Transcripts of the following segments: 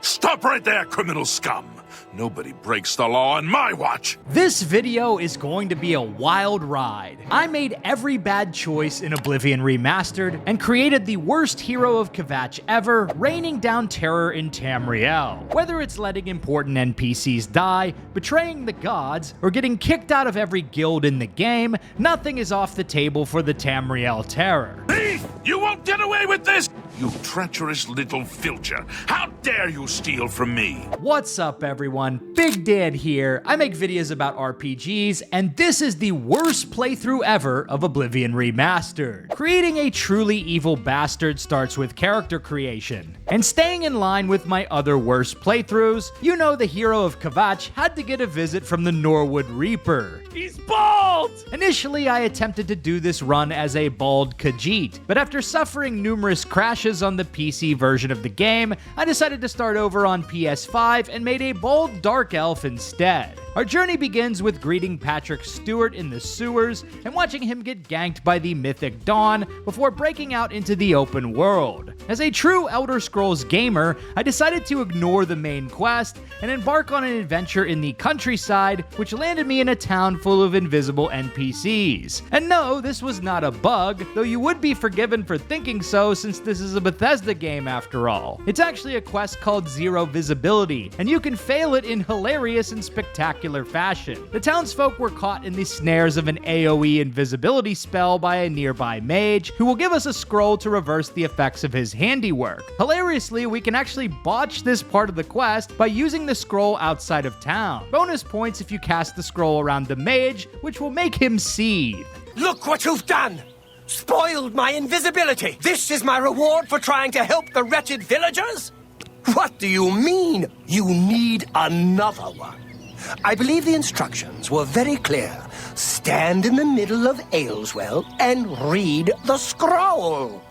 Stop right there, criminal scum! Nobody breaks the law on my watch! This video is going to be a wild ride. I made every bad choice in Oblivion Remastered and created the worst Hero of Kvatch ever, raining down terror in Tamriel. Whether it's letting important NPCs die, betraying the gods, or getting kicked out of every guild in the game, nothing is off the table for the Tamriel Terror. Thief! You won't get away with this! You treacherous little filcher! How dare you steal from me? What's up, everyone? Big Dan here. I make videos about RPGs, and this is the worst playthrough ever of Oblivion Remastered. Creating a truly evil bastard starts with character creation. And staying in line with my other worst playthroughs, you know the Hero of Kvatch had to get a visit from the Norwood Reaper. He's bald! Initially, I attempted to do this run as a bald Khajiit, but after suffering numerous crashes on the PC version of the game, I decided to start over on PS5 and made a bald Dark Elf instead. Our journey begins with greeting Patrick Stewart in the sewers and watching him get ganked by the mythic Dawn before breaking out into the open world. As a true Elder Scrolls gamer, I decided to ignore the main quest and embark on an adventure in the countryside, which landed me in a town full of invisible NPCs. And no, this was not a bug, though you would be forgiven for thinking so since this is a Bethesda game after all. It's actually a quest called Zero Visibility, and you can fail it in hilarious and spectacular fashion. The townsfolk were caught in the snares of an AoE invisibility spell by a nearby mage, who will give us a scroll to reverse the effects of his handiwork. Hilariously, we can actually botch this part of the quest by using the scroll outside of town. Bonus points if you cast the scroll around the mage, which will make him seethe. Look what you've done! Spoiled my invisibility! This is my reward for trying to help the wretched villagers? What do you mean, you need another one? I believe the instructions were very clear. Stand in the middle of Ayleswell and read the scroll.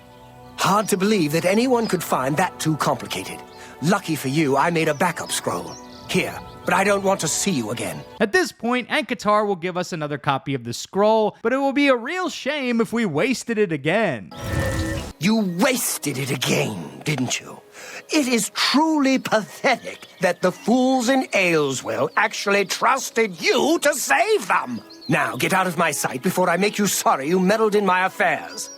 Hard to believe that anyone could find that too complicated. Lucky for you, I made a backup scroll. Here, but I don't want to see you again. At this point, Ankatar will give us another copy of the scroll, but it will be a real shame if we wasted it again. You wasted it again, didn't you? It is truly pathetic that the fools in Ayleswell actually trusted you to save them. Now, get out of my sight before I make you sorry you meddled in my affairs.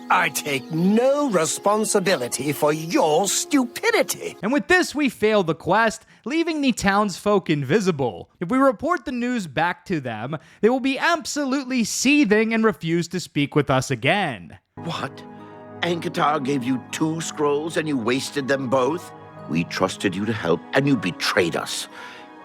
I take no responsibility for your stupidity. And with this, we fail the quest, leaving the townsfolk invisible. If we report the news back to them, they will be absolutely seething and refuse to speak with us again. What? Ankatar gave you 2 scrolls and you wasted them both? We trusted you to help and you betrayed us.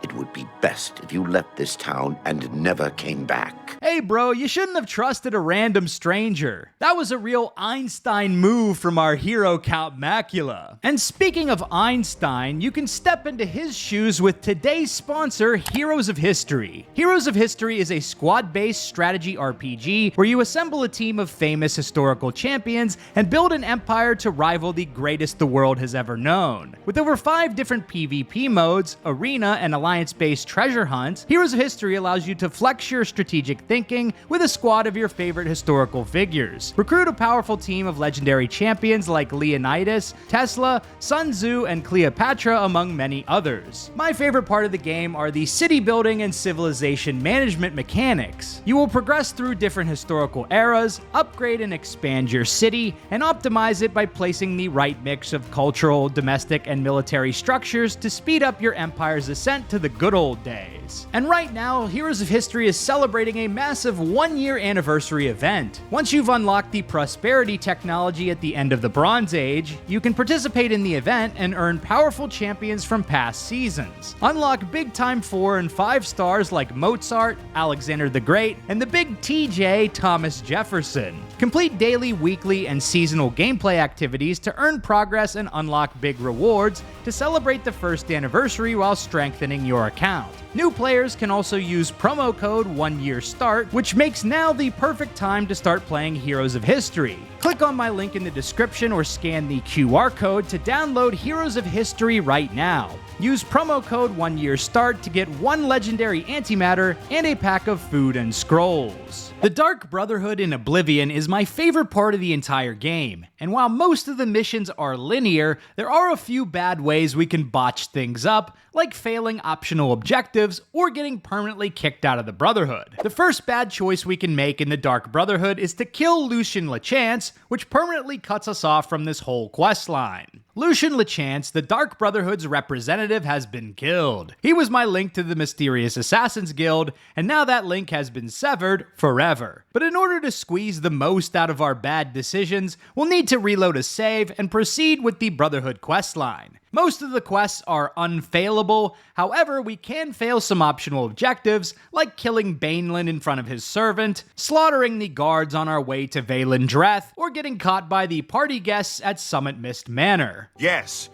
It would be best if you left this town and never came back. Hey bro, you shouldn't have trusted a random stranger. That was a real Einstein move from our hero Count Macula. And speaking of Einstein, you can step into his shoes with today's sponsor, Heroes of History. Heroes of History is a squad-based strategy RPG where you assemble a team of famous historical champions and build an empire to rival the greatest the world has ever known. With over 5 different PvP modes, arena, and alliance-based treasure hunts, Heroes of History allows you to flex your strategic thinking with a squad of your favorite historical figures. Recruit a powerful team of legendary champions like Leonidas, Tesla, Sun Tzu, and Cleopatra, among many others. My favorite part of the game are the city building and civilization management mechanics. You will progress through different historical eras, upgrade and expand your city, and optimize it by placing the right mix of cultural, domestic, and military structures to speed up your empire's ascent to the good old days. And right now, Heroes of History is celebrating a massive 1-year anniversary event. Once you've unlocked the prosperity technology at the end of the Bronze Age, you can participate in the event and earn powerful champions from past seasons. Unlock big time 4 and 5 stars like Mozart, Alexander the Great, and the big TJ Thomas Jefferson. Complete daily, weekly, and seasonal gameplay activities to earn progress and unlock big rewards to celebrate the first anniversary while strengthening your account. New players can also use promo code 1YearStart, which makes now the perfect time to start playing Heroes of History. Click on my link in the description or scan the QR code to download Heroes of History right now. Use promo code 1YearStart to get 1 legendary antimatter and a pack of food and scrolls. The Dark Brotherhood in Oblivion is my favorite part of the entire game, and while most of the missions are linear, there are a few bad ways we can botch things up, like failing optional objectives or getting permanently kicked out of the Brotherhood. The first bad choice we can make in the Dark Brotherhood is to kill Lucien Lechance, which permanently cuts us off from this whole questline. Lucien Lechance, the Dark Brotherhood's representative, has been killed. He was my link to the mysterious Assassins Guild, and now that link has been severed forever. But in order to squeeze the most out of our bad decisions, we'll need to reload a save and proceed with the Brotherhood questline. Most of the quests are unfailable, however, we can fail some optional objectives, like killing Baneland in front of his servant, slaughtering the guards on our way to Vaylendreth, or getting caught by the party guests at Summit Mist Manor. Yes,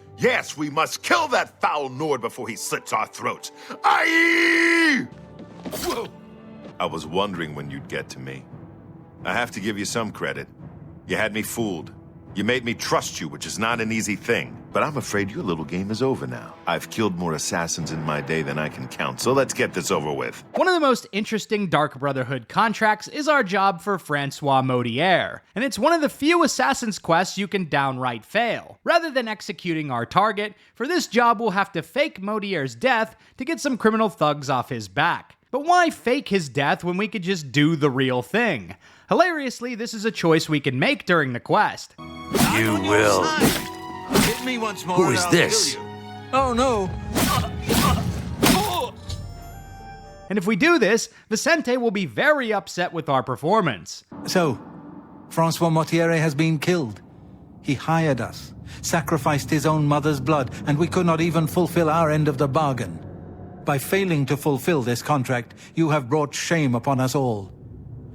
we must kill that foul Nord before he slits our throats. Aye! Whoa. I was wondering when you'd get to me. I have to give you some credit. You had me fooled. You made me trust you, which is not an easy thing. But I'm afraid your little game is over now. I've killed more assassins in my day than I can count, so let's get this over with. One of the most interesting Dark Brotherhood contracts is our job for Francois Motierre, and it's one of the few Assassin's quests you can downright fail. Rather than executing our target, for this job we'll have to fake Motierre's death to get some criminal thugs off his back. But why fake his death when we could just do the real thing? Hilariously, this is a choice we can make during the quest. You will. Hit me once more. Who is this? Oh no. And if we do this, Vicente will be very upset with our performance. So, Francois Motierre has been killed. He hired us, sacrificed his own mother's blood, and we could not even fulfill our end of the bargain. By failing to fulfill this contract, you have brought shame upon us all.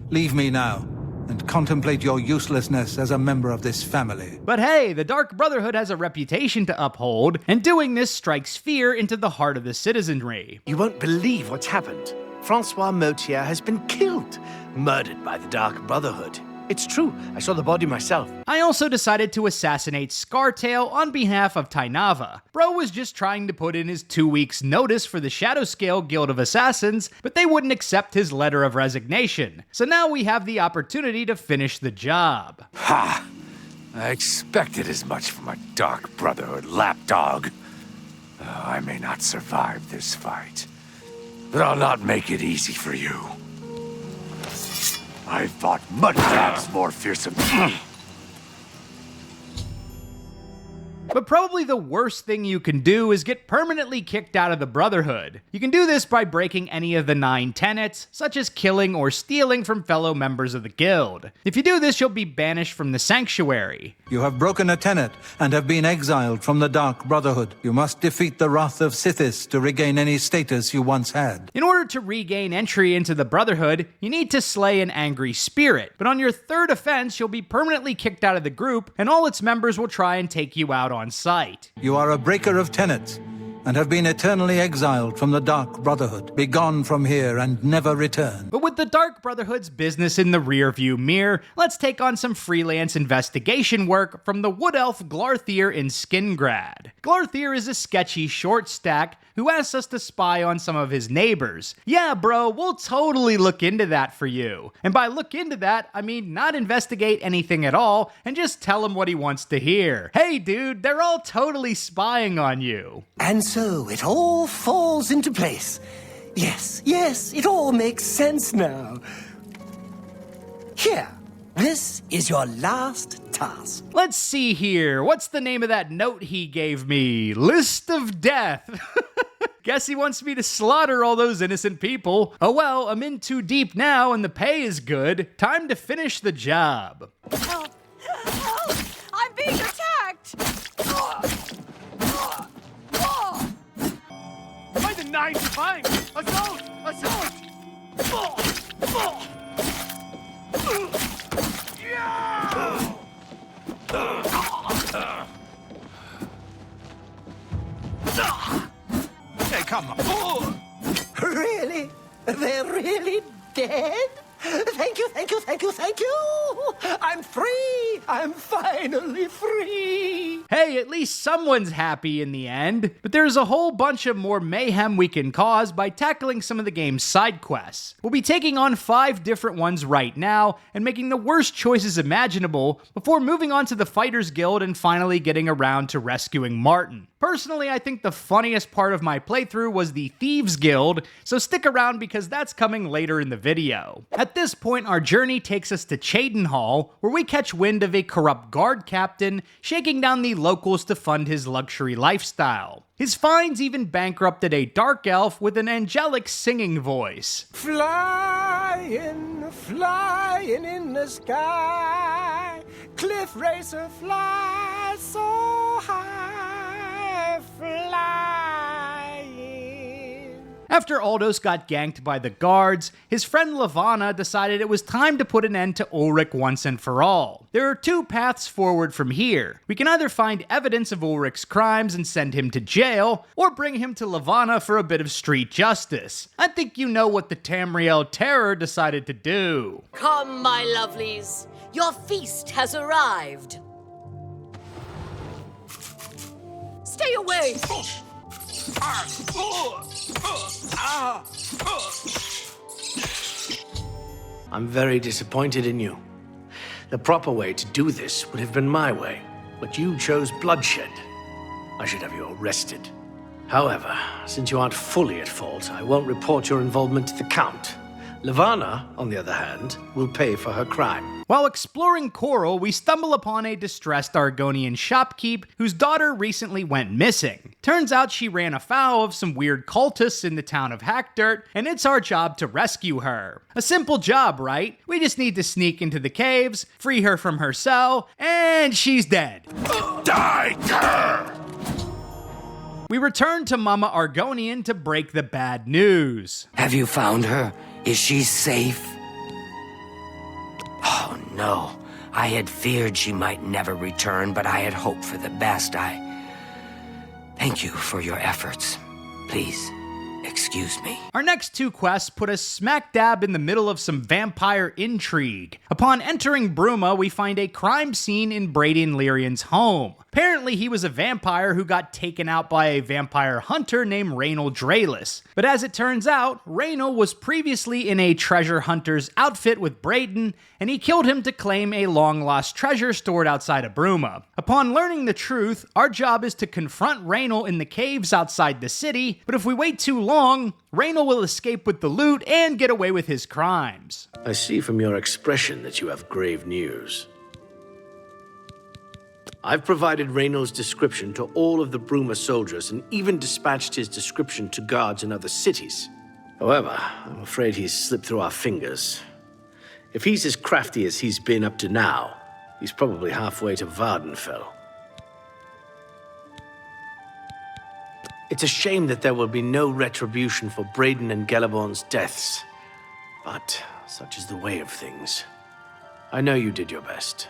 Leave me now, and contemplate your uselessness as a member of this family. But hey, the Dark Brotherhood has a reputation to uphold, and doing this strikes fear into the heart of the citizenry. You won't believe what's happened. Francois Motierre has been killed, murdered by the Dark Brotherhood. It's true, I saw the body myself. I also decided to assassinate Scartail on behalf of Tainava. Bro was just trying to put in his 2 weeks notice for the Shadowscale Guild of Assassins, but they wouldn't accept his letter of resignation. So now we have the opportunity to finish the job. Ha! I expected as much from a Dark Brotherhood lapdog. Oh, I may not survive this fight, but I'll not make it easy for you. I fought mudcrabs more fearsome. But probably the worst thing you can do is get permanently kicked out of the Brotherhood. You can do this by breaking any of the 9 tenets, such as killing or stealing from fellow members of the guild. If you do this, you'll be banished from the Sanctuary. You have broken a tenet and have been exiled from the Dark Brotherhood. You must defeat the wrath of Sithis to regain any status you once had. In order to regain entry into the Brotherhood, you need to slay an angry spirit. But on your 3rd offense, you'll be permanently kicked out of the group, and all its members will try and take you out on sight. You are a breaker of tenets and have been eternally exiled from the Dark Brotherhood. Be gone from here and never return. But with the Dark Brotherhood's business in the rearview mirror, let's take on some freelance investigation work from the Wood Elf Glarthir in Skingrad. Glarthir is a sketchy short stack who asks us to spy on some of his neighbors. Yeah, bro, we'll totally look into that for you. And by look into that, I mean not investigate anything at all, and just tell him what he wants to hear. Hey, dude, they're all totally spying on you. And so it all falls into place. Yes, it all makes sense now. Here, this is your last task. Let's see here. What's the name of that note he gave me? List of Death. Guess he wants me to slaughter all those innocent people. Oh well, I'm in too deep now and the pay is good. Time to finish the job. Help! Help! I'm being attacked! By the 9 to 5! Assault! Assault! Hey, come on. Really? They're really dead? Thank you! I'm free! I'm finally free! Hey, at least someone's happy in the end. But there's a whole bunch of more mayhem we can cause by tackling some of the game's side quests. We'll be taking on 5 different ones right now and making the worst choices imaginable before moving on to the Fighters Guild and finally getting around to rescuing Martin. Personally, I think the funniest part of my playthrough was the Thieves Guild, so stick around because that's coming later in the video. At this point, our journey takes us to Cheydinhal, where we catch wind of a corrupt guard captain shaking down the locals to fund his luxury lifestyle. His finds even bankrupted a dark elf with an angelic singing voice. Flying, flying in the sky, cliff racer fly so high, flying. After Aldous got ganked by the guards, his friend Lavanna decided it was time to put an end to Ulrich once and for all. There are 2 paths forward from here. We can either find evidence of Ulrich's crimes and send him to jail, or bring him to Lavanna for a bit of street justice. I think you know what the Tamriel Terror decided to do. Come, my lovelies. Your feast has arrived. Stay away! I'm very disappointed in you. The proper way to do this would have been my way, but you chose bloodshed. I should have you arrested. However, since you aren't fully at fault, I won't report your involvement to the Count. Lavanna, on the other hand, will pay for her crime. While exploring Coral, we stumble upon a distressed Argonian shopkeep whose daughter recently went missing. Turns out she ran afoul of some weird cultists in the town of Hackdirt, and it's our job to rescue her. A simple job, right? We just need to sneak into the caves, free her from her cell, and she's dead. Die, cur! We return to Mama Argonian to break the bad news. Have you found her? Is she safe? Oh, no. I had feared she might never return, but I had hoped for the best. Thank you for your efforts. Please, excuse me. Our next 2 quests put us smack dab in the middle of some vampire intrigue. Upon entering Bruma, we find a crime scene in Brayden Lyrian's home. Apparently, he was a vampire who got taken out by a vampire hunter named Raynil Dralas. But as it turns out, Raynil was previously in a treasure hunter's outfit with Brayden, and he killed him to claim a long-lost treasure stored outside of Bruma. Upon learning the truth, our job is to confront Raynil in the caves outside the city, but if we wait too long, Raynil will escape with the loot and get away with his crimes. I see from your expression that you have grave news. I've provided Raynil's description to all of the Bruma soldiers and even dispatched his description to guards in other cities. However, I'm afraid he's slipped through our fingers. If he's as crafty as he's been up to now, he's probably halfway to Vardenfell. It's a shame that there will be no retribution for Brayden and Gelliborn's deaths. But such is the way of things. I know you did your best.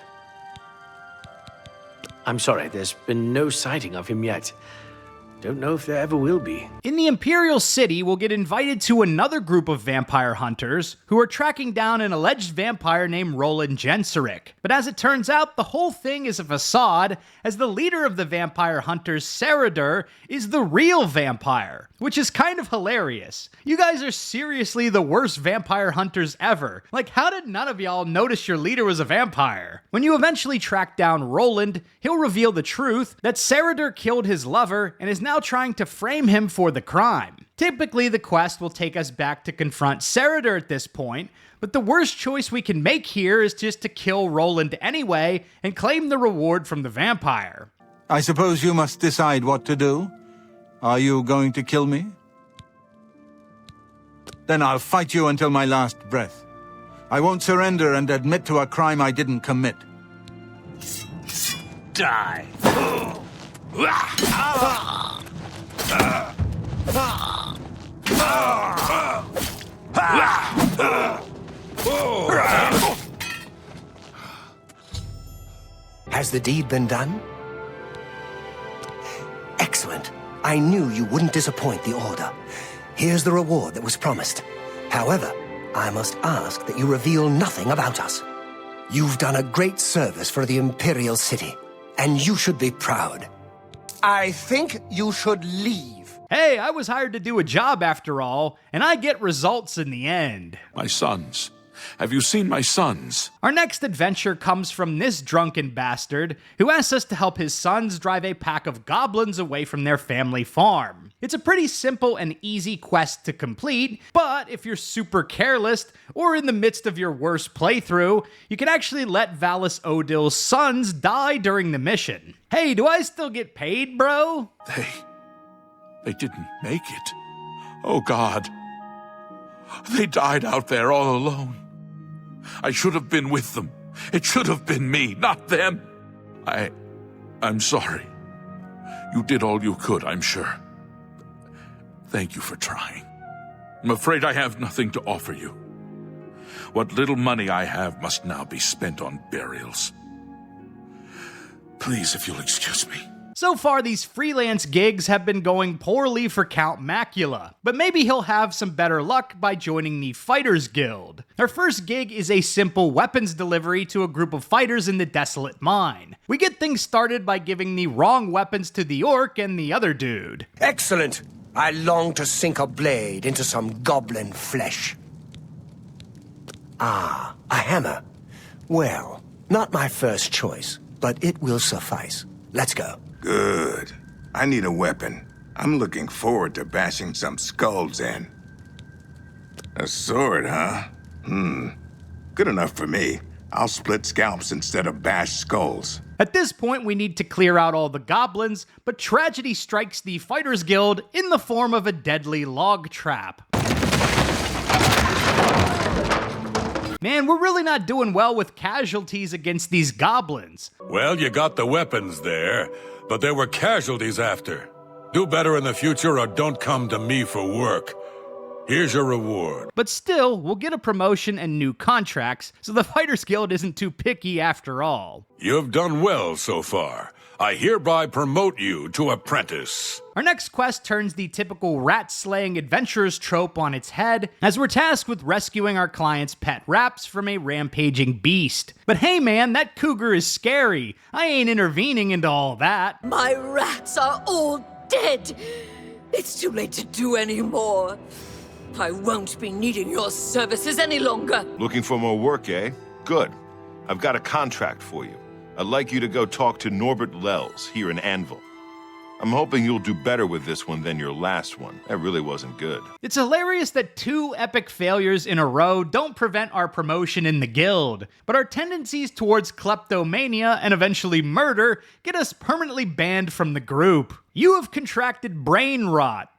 I'm sorry, there's been no sighting of him yet. Don't know if there ever will be. In the Imperial City, we'll get invited to another group of vampire hunters who are tracking down an alleged vampire named Roland Jenseric. But as it turns out, the whole thing is a facade, as the leader of the vampire hunters, Saradur, is the real vampire, which is kind of hilarious. You guys are seriously the worst vampire hunters ever. Like, how did none of y'all notice your leader was a vampire? When you eventually track down Roland, he'll reveal the truth that Saradur killed his lover and is now trying to frame him for the crime. Typically, the quest will take us back to confront Saradur at this point, but the worst choice we can make here is just to kill Roland anyway and claim the reward from the vampire. I suppose you must decide what to do. Are you going to kill me? Then I'll fight you until my last breath. I won't surrender and admit to a crime I didn't commit. Die. Has the deed been done? Excellent. I knew you wouldn't disappoint the Order. Here's the reward that was promised. However, I must ask that you reveal nothing about us. You've done a great service for the Imperial City, and you should be proud. I think you should leave. Hey, I was hired to do a job after all, and I get results in the end. My sons. Have you seen my sons? Our next adventure comes from this drunken bastard who asks us to help his sons drive a pack of goblins away from their family farm. It's a pretty simple and easy quest to complete, but if you're super careless or in the midst of your worst playthrough, you can actually let Valis Odill's sons die during the mission. Hey, do I still get paid, bro? They didn't make it. Oh God. They died out there all alone. I should have been with them. It should have been me, not them. I'm sorry. You did all you could, I'm sure. Thank you for trying. I'm afraid I have nothing to offer you. What little money I have must now be spent on burials. Please, if you'll excuse me. So far, these freelance gigs have been going poorly for Count Macula, but maybe he'll have some better luck by joining the Fighters Guild. Our first gig is a simple weapons delivery to a group of fighters in the Desolate Mine. We get things started by giving the wrong weapons to the orc and the other dude. Excellent. I long to sink a blade into some goblin flesh. Ah, a hammer. Well, not my first choice, but it will suffice. Let's go. Good. I need a weapon. I'm looking forward to bashing some skulls in. A sword, huh? Good enough for me. I'll split scalps instead of bash skulls. At this point, we need to clear out all the goblins, but tragedy strikes the Fighters Guild in the form of a deadly log trap. Man, we're really not doing well with casualties against these goblins. Well, you got the weapons there, but there were casualties after. Do better in the future or don't come to me for work. Here's your reward. But still, we'll get a promotion and new contracts, so the Fighters Guild isn't too picky after all. You've done well so far. I hereby promote you to apprentice. Our next quest turns the typical rat-slaying adventurers trope on its head, as we're tasked with rescuing our client's pet raps from a rampaging beast. But hey man, that cougar is scary. I ain't intervening into all that. My rats are all dead. It's too late to do any more. I won't be needing your services any longer. Looking for more work, eh? Good. I've got a contract for you. I'd like you to go talk to Norbert Lels here in Anvil. I'm hoping you'll do better with this one than your last one. That really wasn't good. It's hilarious that 2 epic failures in a row don't prevent our promotion in the guild, but our tendencies towards kleptomania and eventually murder get us permanently banned from the group. You have contracted brain rot.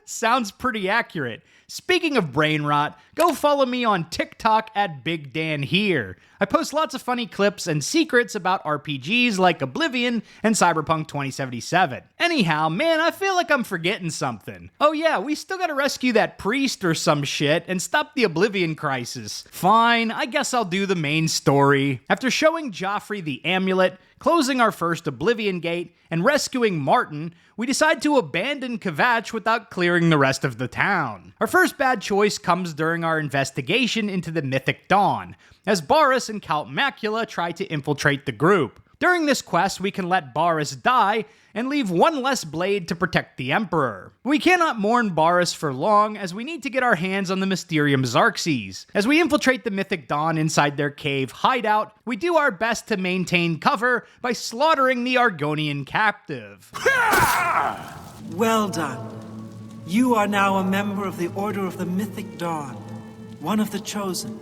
Sounds pretty accurate. Speaking of brain rot, go follow me on TikTok at Big Dan Here. I post lots of funny clips and secrets about RPGs like Oblivion and Cyberpunk 2077. Anyhow, man, I feel like I'm forgetting something. Oh yeah, we still gotta rescue that priest or some shit and stop the Oblivion crisis. Fine, I guess I'll do the main story. After showing Joffrey the amulet, closing our first Oblivion gate, and rescuing Martin, we decide to abandon Kvatch without clearing the rest of the town. Our first bad choice comes during our investigation into the Mythic Dawn, as Boris and Count Macula try to infiltrate the group. During this quest, we can let Boris die and leave one less blade to protect the Emperor. We cannot mourn Boris for long, as we need to get our hands on the Mysterium Xarxes. As we infiltrate the Mythic Dawn inside their cave hideout, we do our best to maintain cover by slaughtering the Argonian captive. Well done. You are now a member of the Order of the Mythic Dawn, one of the Chosen.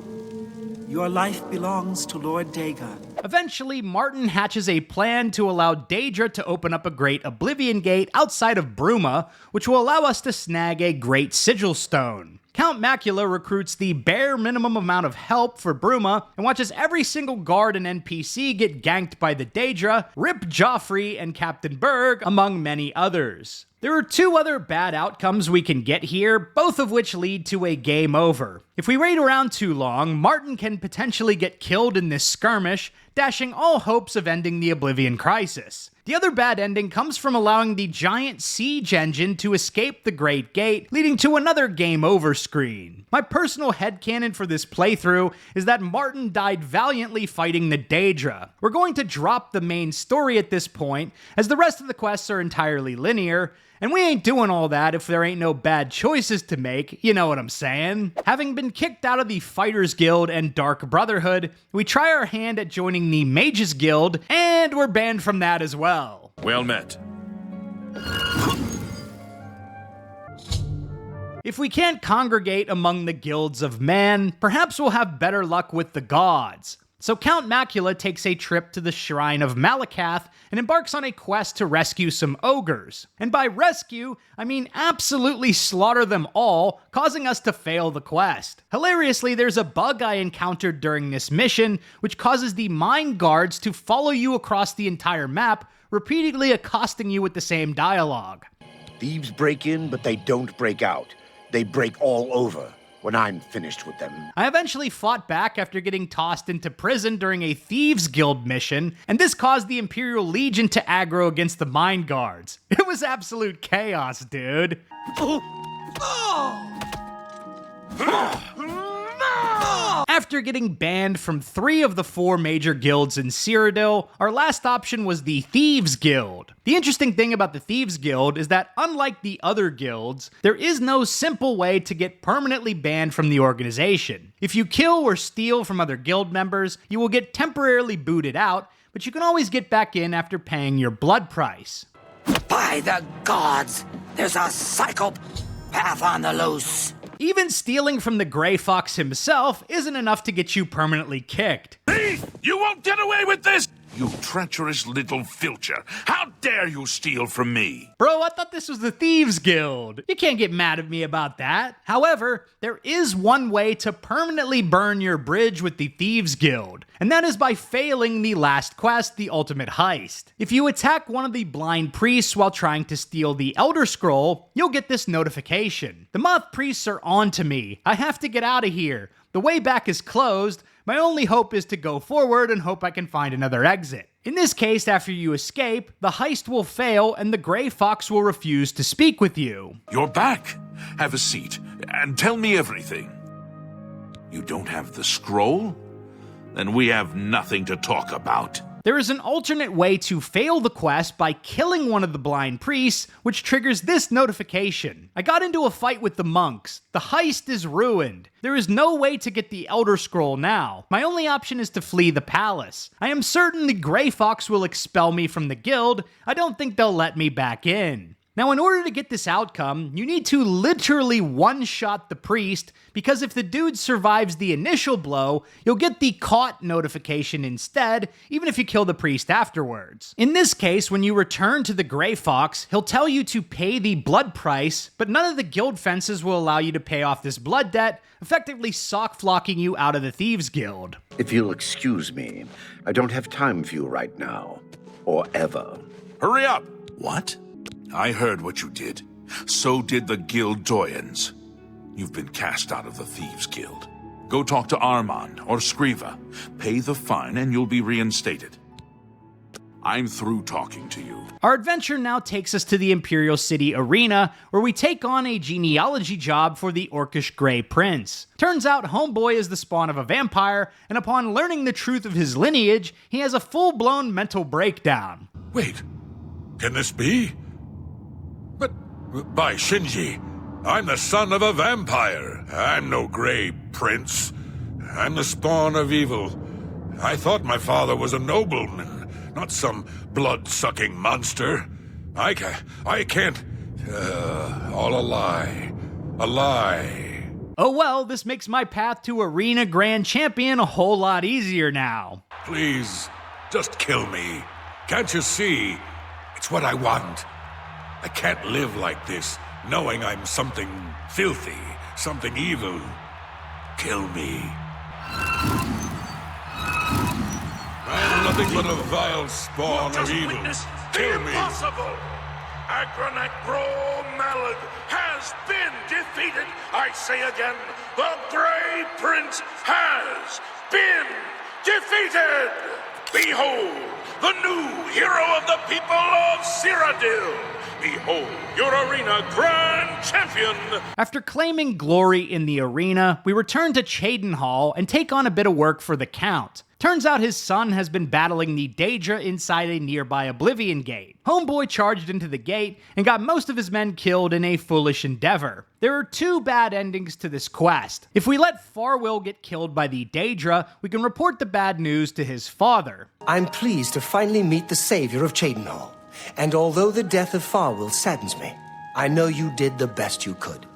Your life belongs to Lord Dagon. Eventually, Martin hatches a plan to allow Daedra to open up a great Oblivion Gate outside of Bruma, which will allow us to snag a great Sigil Stone. Count Macula recruits the bare minimum amount of help for Bruma and watches every single guard and NPC get ganked by the Daedra, rip Joffrey and Captain Berg, among many others. There are two other bad outcomes we can get here, both of which lead to a game over. If we wait around too long, Martin can potentially get killed in this skirmish, dashing all hopes of ending the Oblivion crisis. The other bad ending comes from allowing the giant siege engine to escape the Great Gate, leading to another game over screen. My personal headcanon for this playthrough is that Martin died valiantly fighting the Daedra. We're going to drop the main story at this point, as the rest of the quests are entirely linear, and we ain't doing all that if there ain't no bad choices to make, you know what I'm saying? Having been kicked out of the Fighters Guild and Dark Brotherhood, we try our hand at joining the Mages Guild, and we're banned from that as well. Well met. If we can't congregate among the guilds of man, perhaps we'll have better luck with the gods. So Count Macula takes a trip to the shrine of Malacath and embarks on a quest to rescue some ogres. And by rescue, I mean absolutely slaughter them all, causing us to fail the quest. Hilariously, there's a bug I encountered during this mission, which causes the mine guards to follow you across the entire map, repeatedly accosting you with the same dialogue. Thieves break in, but they don't break out. They break all over when I'm finished with them. I eventually fought back after getting tossed into prison during a Thieves Guild mission, and this caused the Imperial Legion to aggro against the mine guards. It was absolute chaos, dude. After getting banned from 3 of the 4 major guilds in Cyrodiil, our last option was the Thieves Guild. The interesting thing about the Thieves Guild is that, unlike the other guilds, there is no simple way to get permanently banned from the organization. If you kill or steal from other guild members, you will get temporarily booted out, but you can always get back in after paying your blood price. By the gods, there's a psychopath on the loose. Even stealing from the Grey Fox himself isn't enough to get you permanently kicked. Thief! You won't get away with this! You treacherous little filcher! How dare you steal from me? Bro, I thought this was the Thieves Guild. You can't get mad at me about that. However, there is one way to permanently burn your bridge with the Thieves Guild, and that is by failing the last quest, the Ultimate Heist. If you attack one of the blind priests while trying to steal the Elder Scroll, you'll get this notification. The moth priests are on to me. I have to get out of here. The way back is closed. My only hope is to go forward and hope I can find another exit. In this case, after you escape, the heist will fail and the Grey Fox will refuse to speak with you. You're back. Have a seat and tell me everything. You don't have the scroll? Then we have nothing to talk about. There is an alternate way to fail the quest by killing one of the blind priests, which triggers this notification. I got into a fight with the monks. The heist is ruined. There is no way to get the Elder Scroll now. My only option is to flee the palace. I am certain the Grey Fox will expel me from the guild. I don't think they'll let me back in. Now, in order to get this outcome, you need to literally one-shot the priest, because if the dude survives the initial blow, you'll get the caught notification instead, even if you kill the priest afterwards. In this case, when you return to the Grey Fox, he'll tell you to pay the blood price, but none of the guild fences will allow you to pay off this blood debt, effectively sock-flocking you out of the Thieves Guild. If you'll excuse me, I don't have time for you right now. Or ever. Hurry up! What? I heard what you did. So did the Guild Doyens. You've been cast out of the Thieves Guild. Go talk to Armand or Scriva. Pay the fine and you'll be reinstated. I'm through talking to you. Our adventure now takes us to the Imperial City Arena, where we take on a genealogy job for the Orcish Grey Prince. Turns out Homeboy is the spawn of a vampire, and upon learning the truth of his lineage, he has a full-blown mental breakdown. Wait, can this be? But, by Shinji, I'm the son of a vampire. I'm no Grey Prince. I'm the spawn of evil. I thought my father was a nobleman, not some blood-sucking monster. I can't... all a lie. A lie. Oh well, this makes my path to Arena Grand Champion a whole lot easier now. Please, just kill me. Can't you see? It's what I want. I can't live like this, knowing I'm something filthy, something evil. Kill me. I'm nothing but a vile spawn of evil. Kill me. Malad has been defeated. I say again, the Grey Prince has been defeated. Behold, the new hero of the people of Cyrodiil. Behold, your arena grand champion. After claiming glory in the arena, we return to Cheydinhal and take on a bit of work for the Count. Turns out his son has been battling the Daedra inside a nearby Oblivion gate. Homeboy charged into the gate and got most of his men killed in a foolish endeavor. There are two bad endings to this quest. If we let Farwil get killed by the Daedra, we can report the bad news to his father. I'm pleased to finally meet the savior of Cheydinhal. And although the death of Farwil saddens me, I know you did the best you could.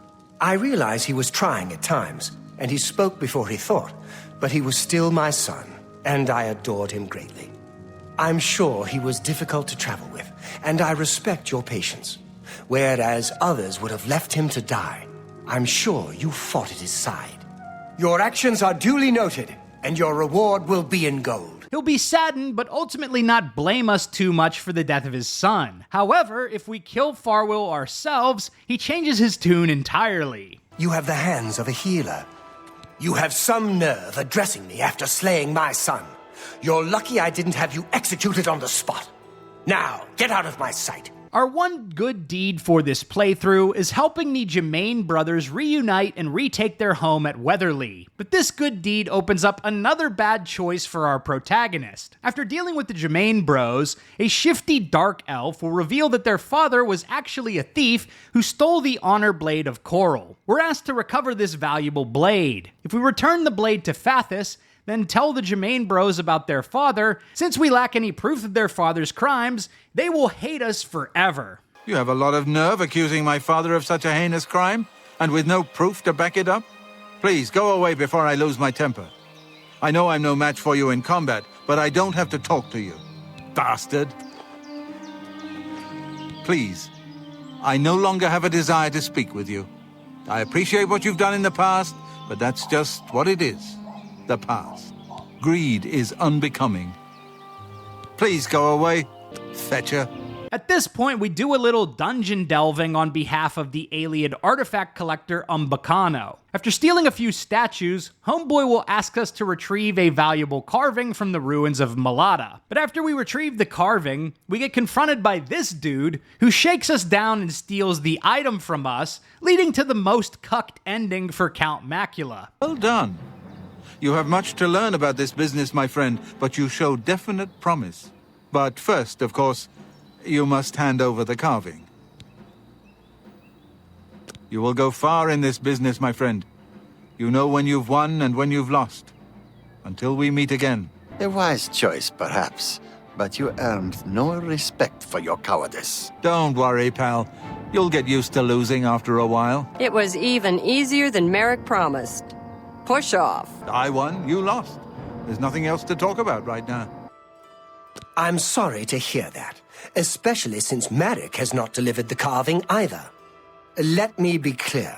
I realize he was trying at times, and he spoke before he thought, but he was still my son, and I adored him greatly. I'm sure he was difficult to travel with, and I respect your patience. Whereas others would have left him to die, I'm sure you fought at his side. Your actions are duly noted, and your reward will be in gold. He'll be saddened, but ultimately not blame us too much for the death of his son. However, if we kill Farwil ourselves, he changes his tune entirely. You have the hands of a healer. You have some nerve addressing me after slaying my son. You're lucky I didn't have you executed on the spot. Now, get out of my sight. Our one good deed for this playthrough is helping the Jemane brothers reunite and retake their home at Weatherly. But this good deed opens up another bad choice for our protagonist. After dealing with the Jemane bros, a shifty dark elf will reveal that their father was actually a thief who stole the honor blade of Coral. We're asked to recover this valuable blade. If we return the blade to Fathus, then tell the Jemane bros about their father, since we lack any proof of their father's crimes, they will hate us forever. You have a lot of nerve accusing my father of such a heinous crime, and with no proof to back it up? Please, go away before I lose my temper. I know I'm no match for you in combat, but I don't have to talk to you. Bastard! Please, I no longer have a desire to speak with you. I appreciate what you've done in the past, but that's just what it is. The past. Greed is unbecoming. Please go away, fetcher. At this point, we do a little dungeon delving on behalf of the alien artifact collector Umbacano. After stealing a few statues, Homeboy will ask us to retrieve a valuable carving from the ruins of Malada. But after we retrieve the carving, we get confronted by this dude who shakes us down and steals the item from us, leading to the most cucked ending for Count Macula. Well done. You have much to learn about this business, my friend, but you show definite promise. But first, of course, you must hand over the carving. You will go far in this business, my friend. You know when you've won and when you've lost. Until we meet again. A wise choice, perhaps, but you earned no respect for your cowardice. Don't worry, pal. You'll get used to losing after a while. It was even easier than Merrick promised. Push off. I won, you lost. There's nothing else to talk about right now. I'm sorry to hear that, especially since Merrick has not delivered the carving either. Let me be clear.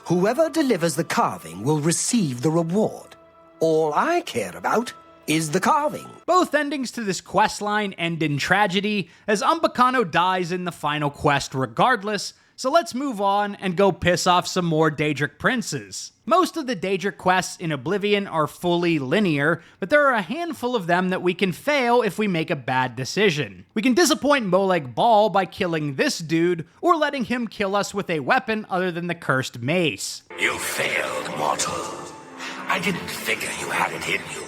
Whoever delivers the carving will receive the reward. All I care about is the carving. Both endings to this questline end in tragedy, as Umbacano dies in the final quest regardless, so let's move on and go piss off some more Daedric princes. Most of the Daedric quests in Oblivion are fully linear, but there are a handful of them that we can fail if we make a bad decision. We can disappoint Molag Bal by killing this dude, or letting him kill us with a weapon other than the cursed mace. You failed, mortal. I didn't figure you had it in you.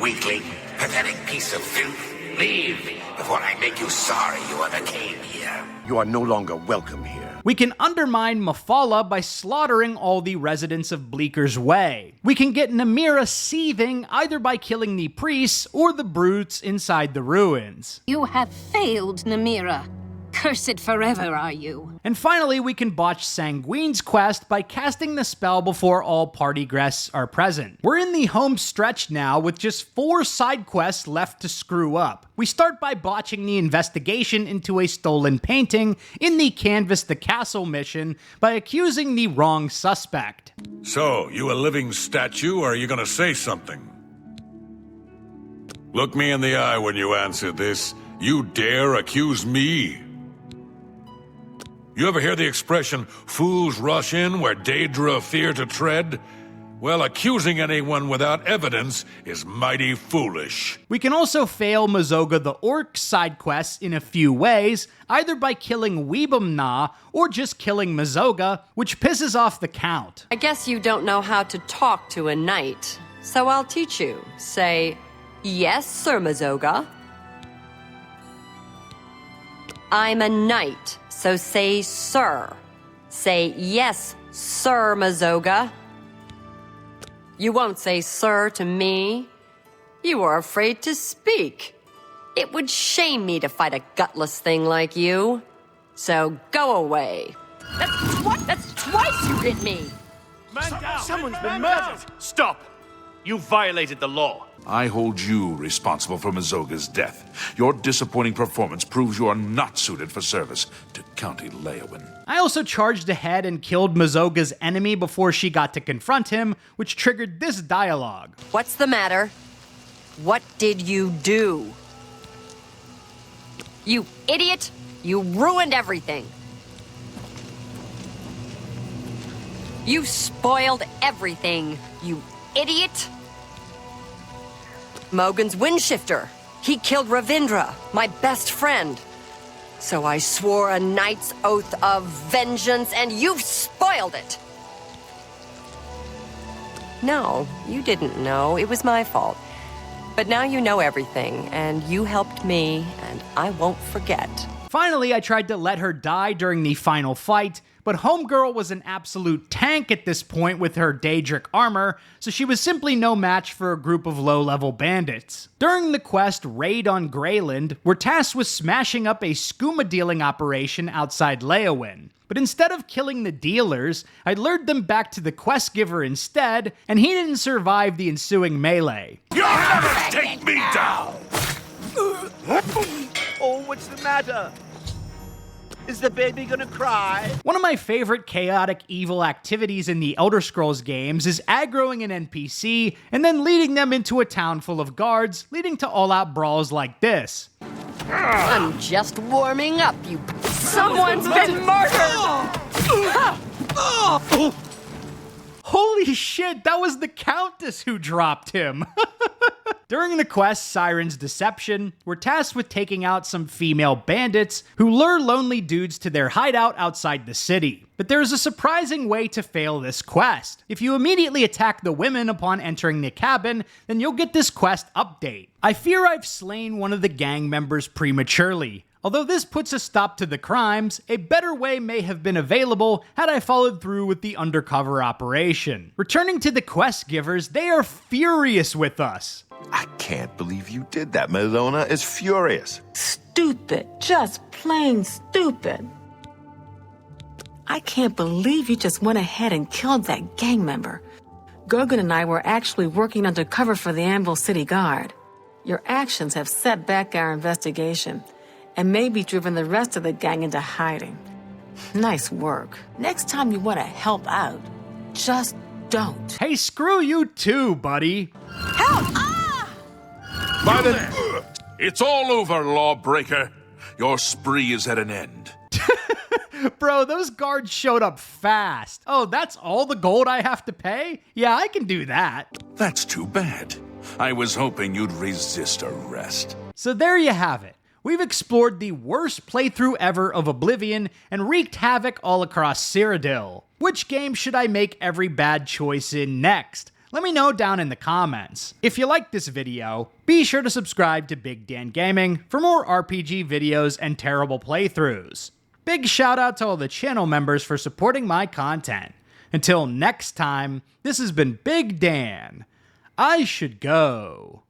Weakling, pathetic piece of filth. Leave before I make you sorry you ever came here. You are no longer welcome here. We can undermine Mephala by slaughtering all the residents of Bleaker's Way. We can get Namira seething either by killing the priests or the brutes inside the ruins. You have failed, Namira. Cursed forever are you. And finally, we can botch Sanguine's quest by casting the spell before all party guests are present. We're in the home stretch now with just 4 side quests left to screw up. We start by botching the investigation into a stolen painting in the Canvas the Castle mission by accusing the wrong suspect. So, you a living statue, or are you gonna say something? Look me in the eye when you answer this. You dare accuse me? You ever hear the expression, fools rush in where Daedra fear to tread? Well, accusing anyone without evidence is mighty foolish. We can also fail Mazoga the Orc side quests in a few ways, either by killing Weebum-Na or just killing Mazoga, which pisses off the Count. I guess you don't know how to talk to a knight, so I'll teach you. Say, yes, Sir Mazoga. I'm a knight, so say sir. Say, yes, Sir Mazoga. You won't say sir to me. You are afraid to speak. It would shame me to fight a gutless thing like you. So go away. That's twice you hit me. Man down! Someone's been murdered! Stop! You violated the law. I hold you responsible for Mazoga's death. Your disappointing performance proves you are not suited for service to County Leowen. I also charged ahead and killed Mazoga's enemy before she got to confront him, which triggered this dialogue. What's the matter? What did you do? You idiot! You ruined everything. You spoiled everything, you idiot! Mogan's Windshifter. He killed Ravindra, my best friend. So I swore a knight's oath of vengeance, and you've spoiled it! No, you didn't know. It was my fault. But now you know everything, and you helped me, and I won't forget. Finally, I tried to let her die during the final fight, but Homegirl was an absolute tank at this point with her Daedric armor, so she was simply no match for a group of low-level bandits. During the quest Raid on Grayland, we're tasked with smashing up a skooma dealing operation outside Leowen. But instead of killing the dealers, I lured them back to the quest giver instead, and he didn't survive the ensuing melee. You'll never take me down! Oh, what's the matter? Is the baby gonna cry? One of my favorite chaotic evil activities in the Elder Scrolls games is aggroing an NPC and then leading them into a town full of guards, leading to all-out brawls like this. I'm just warming up, you... Someone's been murdered! Holy shit, that was the Countess who dropped him! During the quest Sirens Deception, we're tasked with taking out some female bandits who lure lonely dudes to their hideout outside the city. But there's a surprising way to fail this quest. If you immediately attack the women upon entering the cabin, then you'll get this quest update. I fear I've slain one of the gang members prematurely. Although this puts a stop to the crimes, a better way may have been available had I followed through with the undercover operation. Returning to the quest givers, they are furious with us. I can't believe you did that. Melona is furious. Stupid. Just plain stupid. I can't believe you just went ahead and killed that gang member. Gergen and I were actually working undercover for the Anvil City Guard. Your actions have set back our investigation and maybe driven the rest of the gang into hiding. Nice work. Next time you want to help out, just don't. Hey, screw you too, buddy. Help! By the... It's all over, lawbreaker. Your spree is at an end. Bro, those guards showed up fast. Oh, that's all the gold I have to pay? Yeah, I can do that. That's too bad. I was hoping you'd resist arrest. So there you have it. We've explored the worst playthrough ever of Oblivion and wreaked havoc all across Cyrodiil. Which game should I make every bad choice in next? Let me know down in the comments. If you liked this video, be sure to subscribe to Big Dan Gaming for more RPG videos and terrible playthroughs. Big shout out to all the channel members for supporting my content. Until next time, this has been Big Dan. I should go.